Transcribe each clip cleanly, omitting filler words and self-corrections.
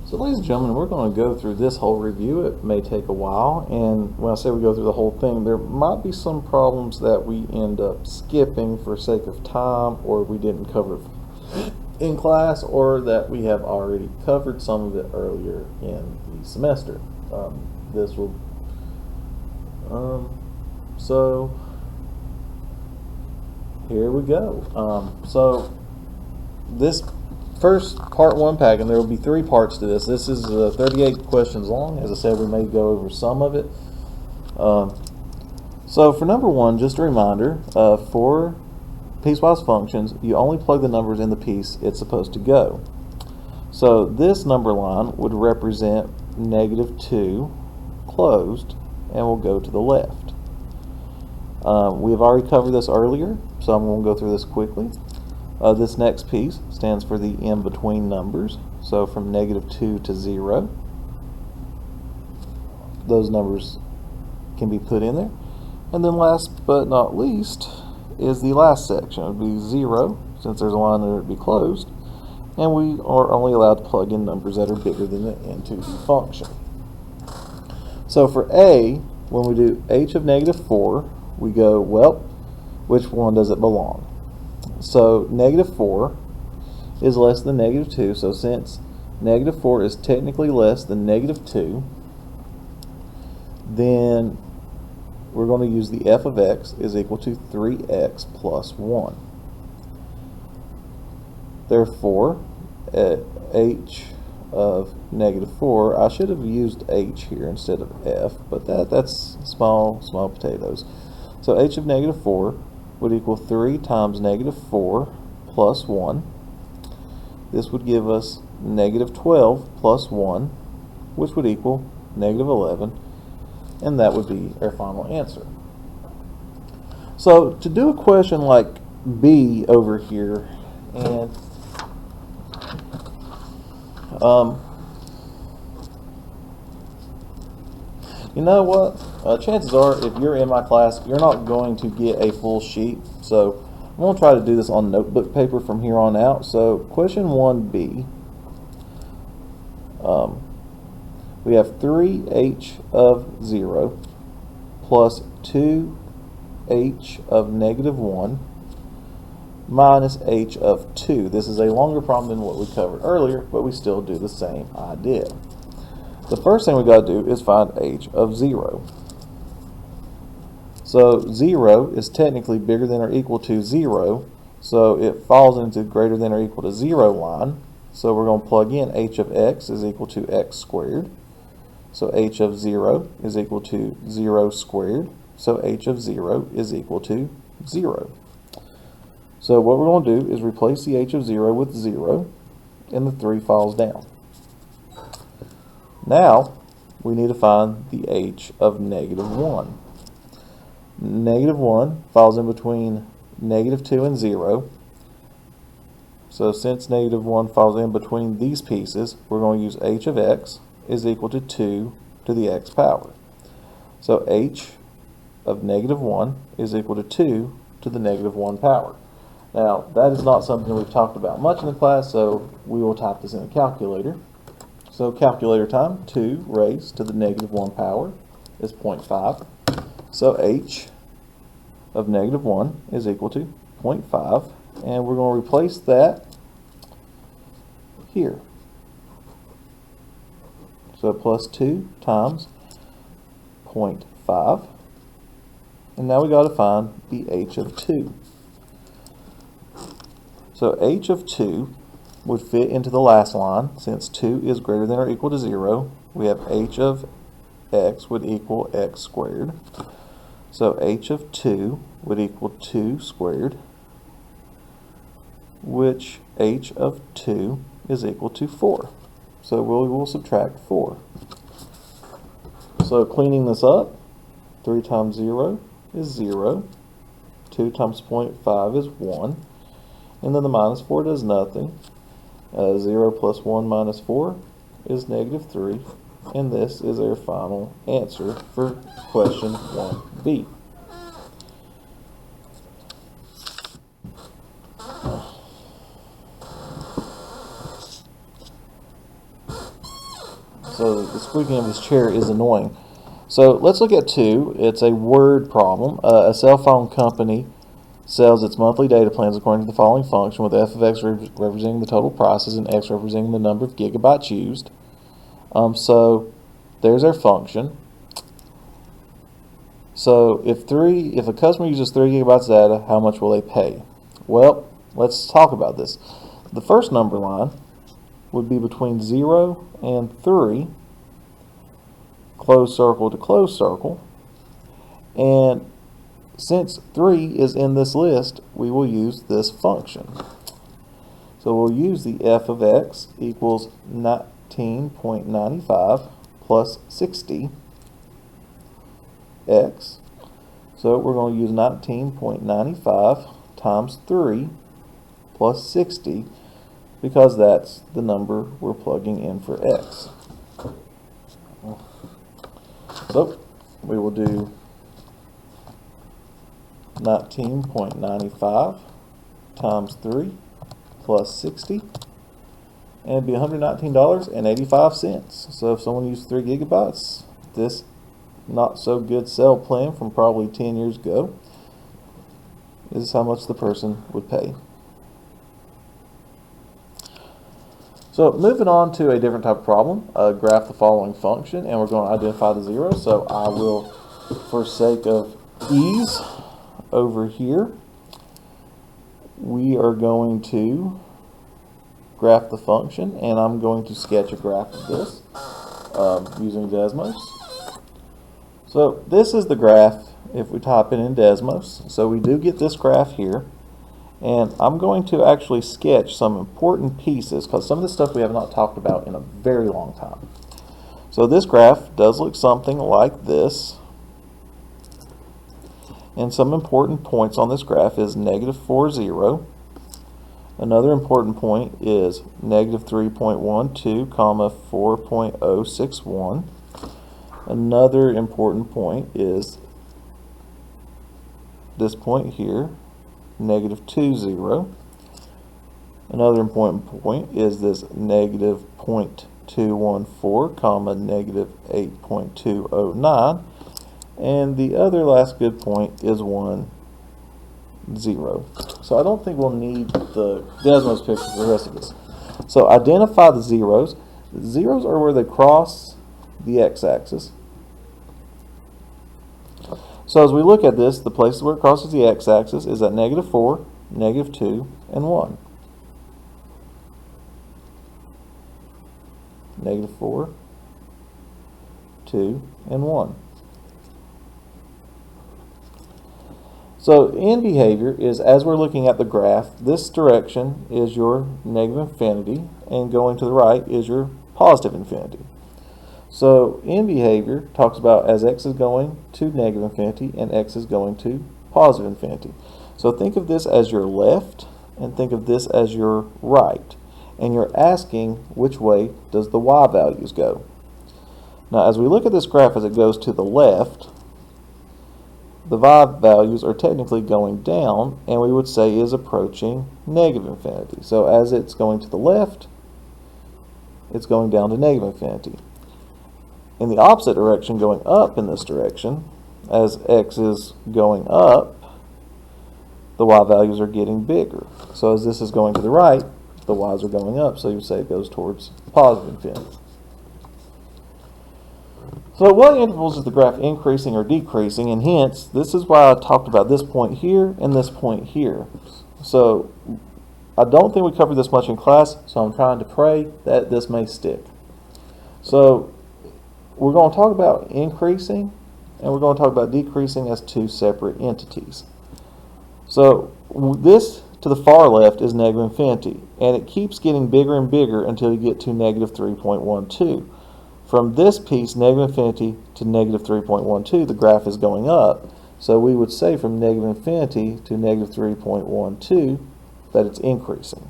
So ladies and gentlemen, we're going to go through this whole review. It may take a while, and when I say we go through the whole thing, there might be some problems that we end up skipping for sake of time, or we didn't cover in class, or that we have already covered some of it earlier in the semester. So here we go. So this first part one pack, and there will be 3 parts to this. This is 38 questions long. As I said, we may go over some of it. So for number 1, just a reminder, for piecewise functions, you only plug the numbers in the piece it's supposed to go. So this number line would represent -2 closed, and will go to the left. We have already covered this earlier, so I'm going to go through this quickly. This next piece stands for the in-between numbers, so from -2 to 0. Those numbers can be put in there. And then last but not least is the last section. It would be 0, since there's a line there, it would be closed. And we are only allowed to plug in numbers that are bigger than the into the function. So for A, when we do h of -4, we go, well, which one does it belong? So -4 is less than -2, so since -4 is technically less than -2, then we're going to use the f of x is equal to 3x plus 1. Therefore, at h of -4, I should have used h here instead of f, but that's small potatoes. So h of -4 would equal 3 times -4 plus 1. This would give us -12 plus 1, which would equal -11, and that would be our final answer. So to do a question like B over here, and you know what? Chances are, if you're in my class, you're not going to get a full sheet. So I'm going to try to do this on notebook paper from here on out. So question 1B, we have 3h of 0 plus 2h of -1 minus h of 2. This is a longer problem than what we covered earlier, but we still do the same idea. The first thing we got to do is find h of 0. So 0 is technically bigger than or equal to 0, so it falls into greater than or equal to 0 line. So we're going to plug in h of x is equal to x squared. So h of 0 is equal to 0 squared. So h of 0 is equal to 0. So what we're going to do is replace the h of 0 with 0, and the 3 falls down. Now we need to find the h of -1. -1 falls in between -2 and 0. So since -1 falls in between these pieces, we're going to use h of x is equal to 2 to the x power. So h of -1 is equal to 2 to the -1 power. Now that is not something we've talked about much in the class, so we will type this in a calculator. So calculator time, 2 raised to the -1 power is 0.5. So h of -1 is equal to 0.5, and we're going to replace that here. So plus 2 times 0.5, and now we got to find the h of 2. So h of 2 would fit into the last line. Since 2 is greater than or equal to 0, we have h of x would equal x squared. So h of 2 would equal 2 squared, which h of 2 is equal to 4. So we will subtract 4. So cleaning this up, 3 times 0 is 0, 2 times 0.5 is 1, and then the minus 4 does nothing. 0 plus 1 minus 4 is -3, and this is our final answer for question 1B. so the squeaking of this chair is annoying. So let's look at 2. It's a word problem. A cell phone company sells its monthly data plans according to the following function, with f of x representing the total prices and x representing the number of gigabytes used. So there's our function. So if a customer uses 3 gigabytes of data, how much will they pay? Well, let's talk about this. The first number line would be between 0 and 3, closed circle to closed circle. And since 3 is in this list, we will use this function. So we'll use the f of x equals 19.95 plus 60 x. So we're going to use 19.95 times 3 plus 60 because that's the number we're plugging in for x. So we will do 19.95 times 3 plus 60, and it'd be $119.85. So if someone used 3 gigabytes, this not so good cell plan from probably 10 years ago, this is how much the person would pay. So moving on to a different type of problem, graph the following function, and we're going to identify the zeros. So I will, for sake of ease, over here, we are going to graph the function, and I'm going to sketch a graph of this using Desmos. So this is the graph if we type it in Desmos. So we do get this graph here, and I'm going to actually sketch some important pieces because some of the stuff we have not talked about in a very long time. So this graph does look something like this. And some important points on this graph is -4, 0. Another important point is -3.12, comma 4.061. Another important point is this point here, -2, 0. Another important point is this -0.214, comma -8.209. And the other last good point is 1, 0. So I don't think we'll need the Desmos picture for the rest of this. So identify the zeros. The zeros are where they cross the x-axis. So as we look at this, the places where it crosses the x-axis is at -4, -2, and 1. -4, 2, and 1. So in behavior is, as we're looking at the graph, this direction is your negative infinity, and going to the right is your positive infinity. So in behavior talks about as x is going to negative infinity and x is going to positive infinity. So think of this as your left and think of this as your right. And you're asking which way does the y values go. Now as we look at this graph as it goes to the left, the y values are technically going down, and we would say is approaching negative infinity. So as it's going to the left, it's going down to negative infinity. In the opposite direction, going up in this direction, as x is going up, the y values are getting bigger. So as this is going to the right, the y's are going up, so you would say it goes towards positive infinity. So at what intervals is the graph increasing or decreasing? And hence, this is why I talked about this point here and this point here. So I don't think we covered this much in class, so I'm trying to pray that this may stick. So we're going to talk about increasing and we're going to talk about decreasing as two separate entities. So this to the far left is negative infinity, and it keeps getting bigger and bigger until you get to -3.12. From this piece, negative infinity to -3.12, the graph is going up. So we would say from negative infinity to -3.12 that it's increasing.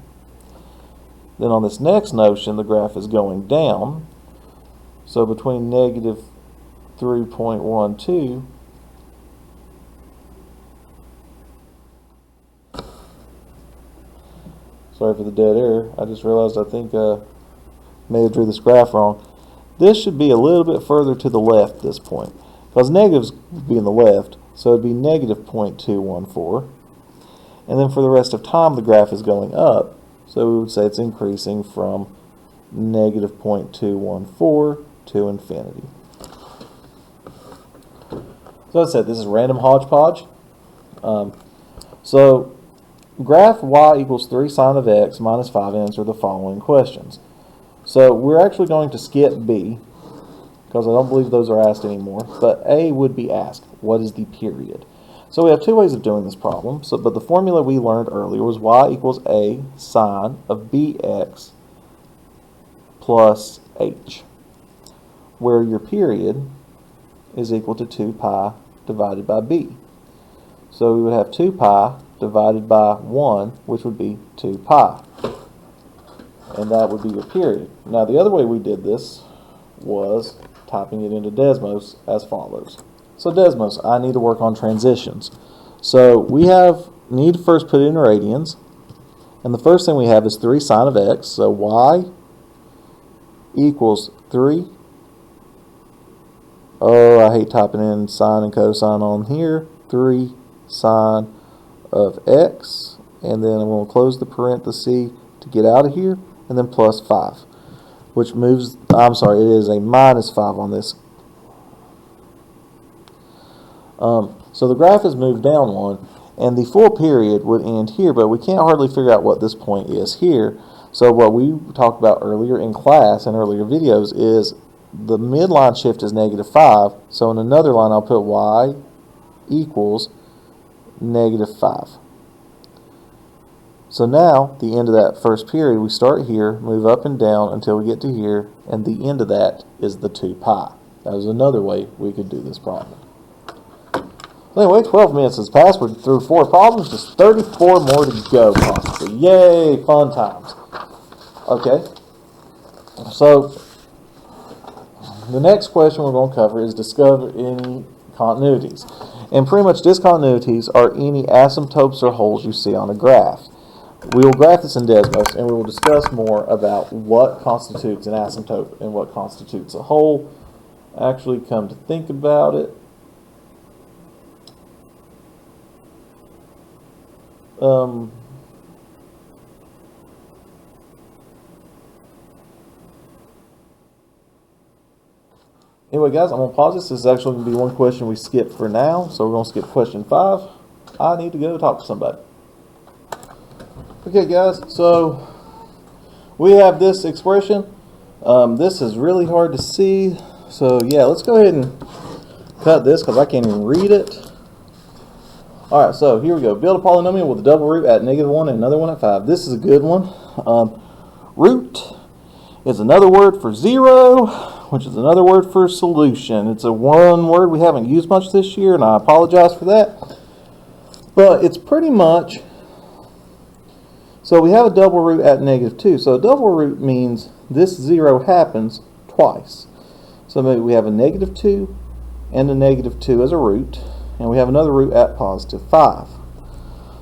Then on this next notion, the graph is going down. So between -3.12 sorry for the dead air. I just realized I think may have drew this graph wrong. this should be a little bit further to the left at this point, because negatives would be in the left, so it'd be negative 0.214. And then for the rest of time, the graph is going up, so we would say it's increasing from negative 0.214 to infinity. So as I said, this is random hodgepodge. So graph y equals 3 sine of x minus 5 and answer the following questions. So we're actually going to skip B, because I don't believe those are asked anymore, but A would be asked. What is the period? So we have two ways of doing this problem, but the formula we learned earlier was y equals a sine of bx plus h, where your period is equal to 2 pi divided by b. So we would have 2 pi divided by 1, which would be 2 pi. And that would be your period. Now the other way we did this was typing it into Desmos as follows. So Desmos, I need to work on transitions. So we need to first put it in radians. And the first thing we have is 3 sine of x. So y equals 3. Oh, I hate typing in sine and cosine on here. 3 sine of x. And then I'm going to close the parenthesis to get out of here. And then plus 5. Which moves, I'm sorry, it is a minus 5 on this. So the graph has moved down 1, and the full period would end here, but we can't hardly figure out what this point is here. So what we talked about earlier in class and earlier videos is the midline shift is negative 5, so in another line I'll put y equals negative 5. So now, the end of that first period, we start here, move up and down until we get to here, and the end of that is the 2 pi. That was another way we could do this problem. So anyway, 12 minutes has passed. We're through 4 problems, just 34 more to go, possibly. Yay, fun times. Okay, so the next question we're going to cover is discover any continuities. And pretty much discontinuities are any asymptotes or holes you see on a graph. We will graph this in Desmos, and we will discuss more about what constitutes an asymptote and what constitutes a hole. Actually, come to think about it, anyway, guys, I'm going to pause this. This is actually going to be one question we skip for now, so we're going to skip question 5. I need to go talk to somebody. Okay, guys, so we have this expression. This is really hard to see, so yeah, let's go ahead and cut this because I can't even read it. Alright, so here we go. Build a polynomial with a double root at -1 and another one at 5. This is a good one. Root is another word for 0, which is another word for solution. It's a one word we haven't used much this year, and I apologize for that. But it's pretty much, so we have a double root at -2. So a double root means this 0 happens twice. So maybe we have a -2 and a -2 as a root, and we have another root at +5.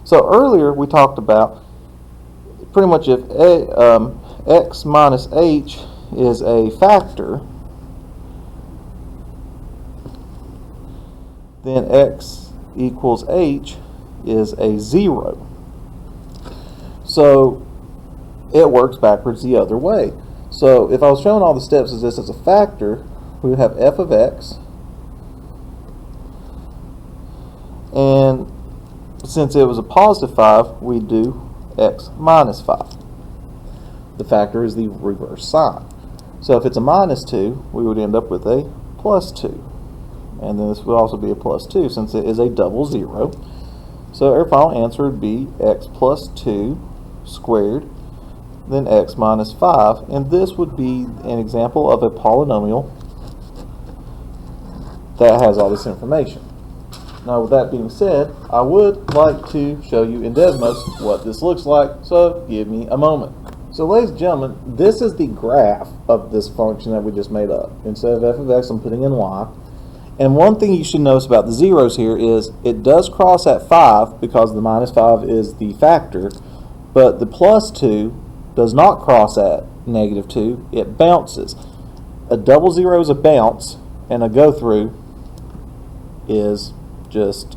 So earlier we talked about pretty much if x minus h is a factor, then x equals h is a 0. So it works backwards the other way. So if I was showing all the steps as this as a factor, we would have f of x, and since it was a +5, we do x minus 5. The factor is the reverse sign. So if it's a -2, we would end up with a +2. And then this would also be a +2 since it is a double 0. So our final answer would be x plus 2 squared, then x minus 5. And this would be an example of a polynomial that has all this information. Now, with that being said, I would like to show you in Desmos what this looks like, so give me a moment. So, ladies and gentlemen, this is the graph of this function that we just made up. Instead of f of x, I'm putting in y. And one thing you should notice about the zeros here is it does cross at 5 because the -5 is the factor, but the +2 does not cross at -2, it bounces. A double zero is a bounce, and a go through is just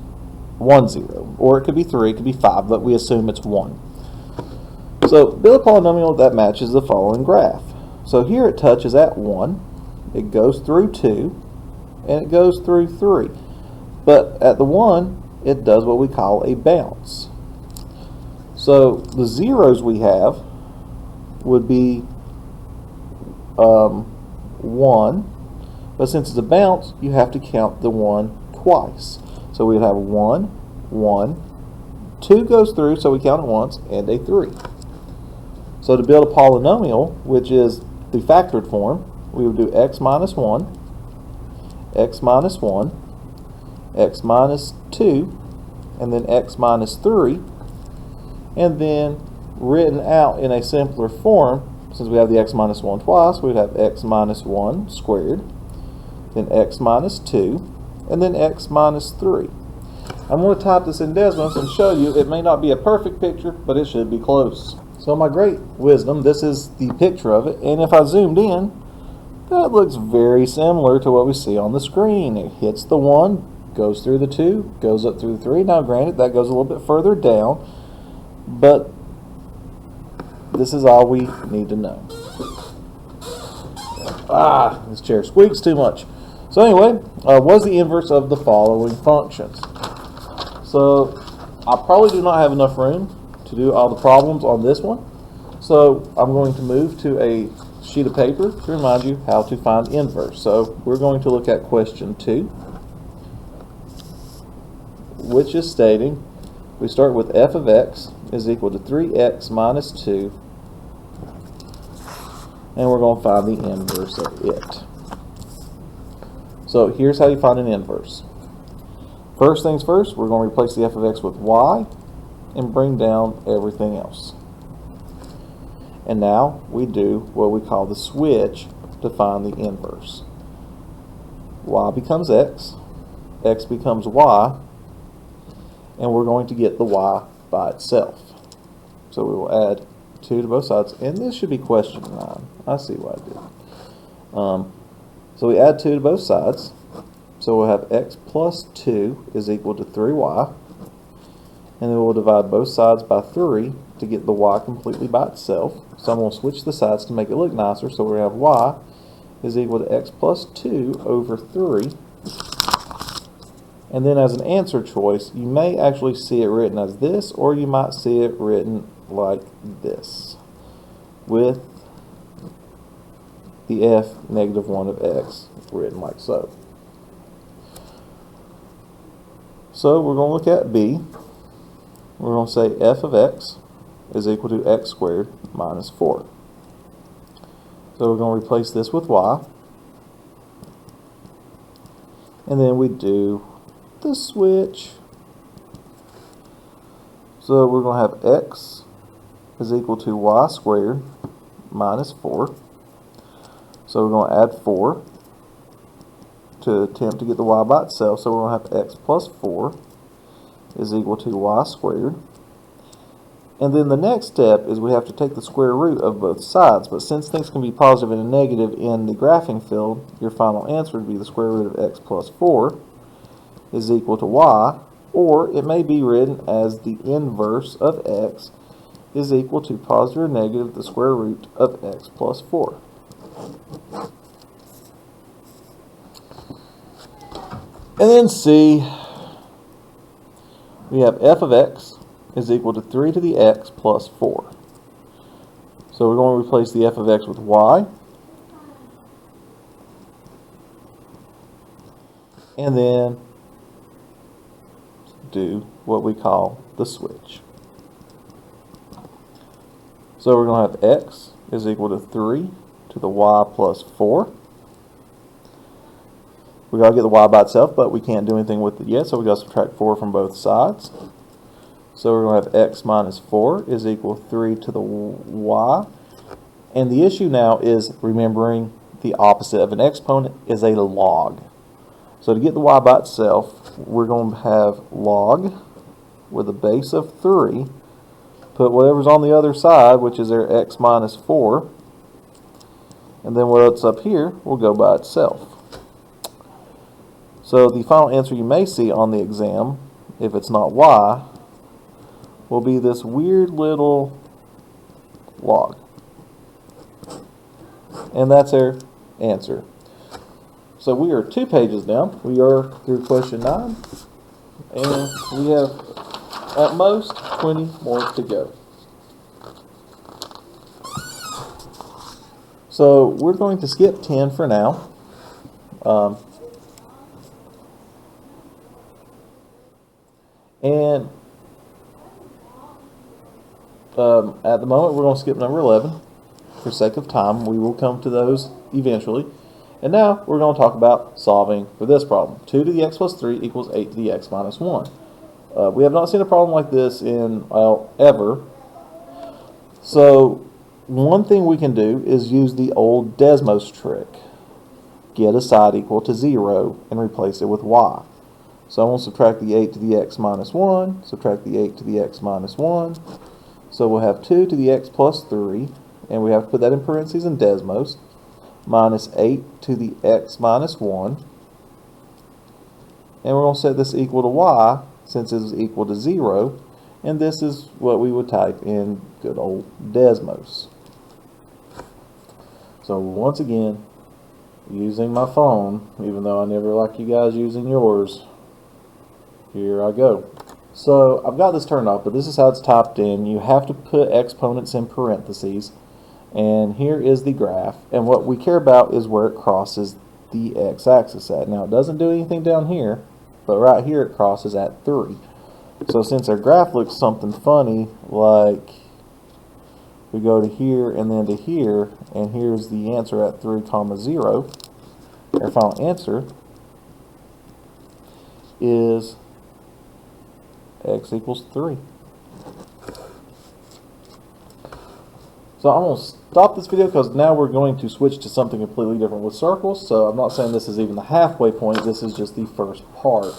1 0. Or it could be 3, it could be 5, but we assume it's 1. So build a polynomial that matches the following graph. So here it touches at 1, it goes through 2, and it goes through 3. But at the 1, it does what we call a bounce. So the zeros we have would be 1, but since it's a bounce, you have to count the 1 twice. So we would have 1, 1, 2 goes through, so we count it once, and a 3. So to build a polynomial, which is the factored form, we would do x minus 1, x minus 1, x minus 2, and then x minus 3, and then written out in a simpler form, since we have the x minus 1 twice, we would have x minus 1 squared, then x minus 2, and then x minus 3. I'm going to type this in Desmos and show you it may not be a perfect picture, but it should be close. So my great wisdom, this is the picture of it, and if I zoomed in, that looks very similar to what we see on the screen. It hits the 1, goes through the 2, goes up through the 3. Now granted, that goes a little bit further down, but this is all we need to know. This chair squeaks too much. So anyway, what is the inverse of the following functions? So I probably do not have enough room to do all the problems on this one. So I'm going to move to a sheet of paper to remind you how to find inverse. So we're going to look at question 2, which is stating we start with f of x is equal to 3x minus 2, and we're going to find the inverse of it. So here's how you find an inverse. First things first, we're going to replace the f of x with y and bring down everything else. And now we do what we call the switch to find the inverse. Y becomes x, x becomes y, and we're going to get the y by itself. So we will add 2 to both sides, and this should be question 9. I see what I did. So we add 2 to both sides, so we'll have x plus 2 is equal to 3y, and then we'll divide both sides by 3 to get the y completely by itself. So I'm going to switch the sides to make it look nicer, so we have y is equal to x plus 2 over 3. And then as an answer choice, you may actually see it written as this, or you might see it written like this, with the f negative 1 of x written like so. So we're going to look at b. We're going to say f of x is equal to x squared minus 4. So we're going to replace this with y, and then we do the switch. So we're going to have x is equal to y squared minus 4. So we're going to add 4 to attempt to get the y by itself. So we're going to have x plus 4 is equal to y squared. And then the next step is we have to take the square root of both sides. But since things can be positive and negative in the graphing field, your final answer would be the square root of x plus 4 is equal to y, or it may be written as the inverse of x is equal to positive or negative the square root of x plus 4. And then C, we have f of x is equal to 3 to the x plus 4. So we're going to replace the f of x with y, and then do what we call the switch. So we're going to have x is equal to 3 to the y plus 4. We got to get the y by itself, but we can't do anything with it yet, so we got to subtract 4 from both sides. So we're going to have x minus 4 is equal to 3 to the y. And the issue now is remembering the opposite of an exponent is a log. So to get the y by itself, we're going to have log with a base of 3. Put whatever's on the other side, which is their x minus 4, And then what's up here will go by itself. So the final answer you may see on the exam, if it's not y, will be this weird little log. And that's our answer. So we are 2 pages down. We are through question 9. And we have at most 20 more to go. So we're going to skip 10 for now. At the moment, we're going to skip number 11. For sake of time, we will come to those eventually. And now we're going to talk about solving for this problem. 2 to the x plus 3 equals 8 to the x minus 1. We have not seen a problem like this in, well, ever. So one thing we can do is use the old Desmos trick. Get a side equal to 0 and replace it with y. So I'm going to subtract the 8 to the x minus 1, subtract the 8 to the x minus 1. So we'll have 2 to the x plus 3, and we have to put that in parentheses in Desmos, minus 8 to the x minus 1. And we're going to set this equal to y, since it is equal to 0, and this is what we would type in good old Desmos. So once again, using my phone, even though I never like you guys using yours, here I go. So I've got this turned off, but this is how it's typed in. You have to put exponents in parentheses, and here is the graph, and what we care about is where it crosses the x-axis at. Now it doesn't do anything down here, but right here it crosses at 3. So since our graph looks something funny, like we go to here and then to here, and here's the answer at 3, 0, our final answer is x equals 3. So I'm going to stop this video because now we're going to switch to something completely different with circles. So I'm not saying this is even the halfway point, this is just the first part.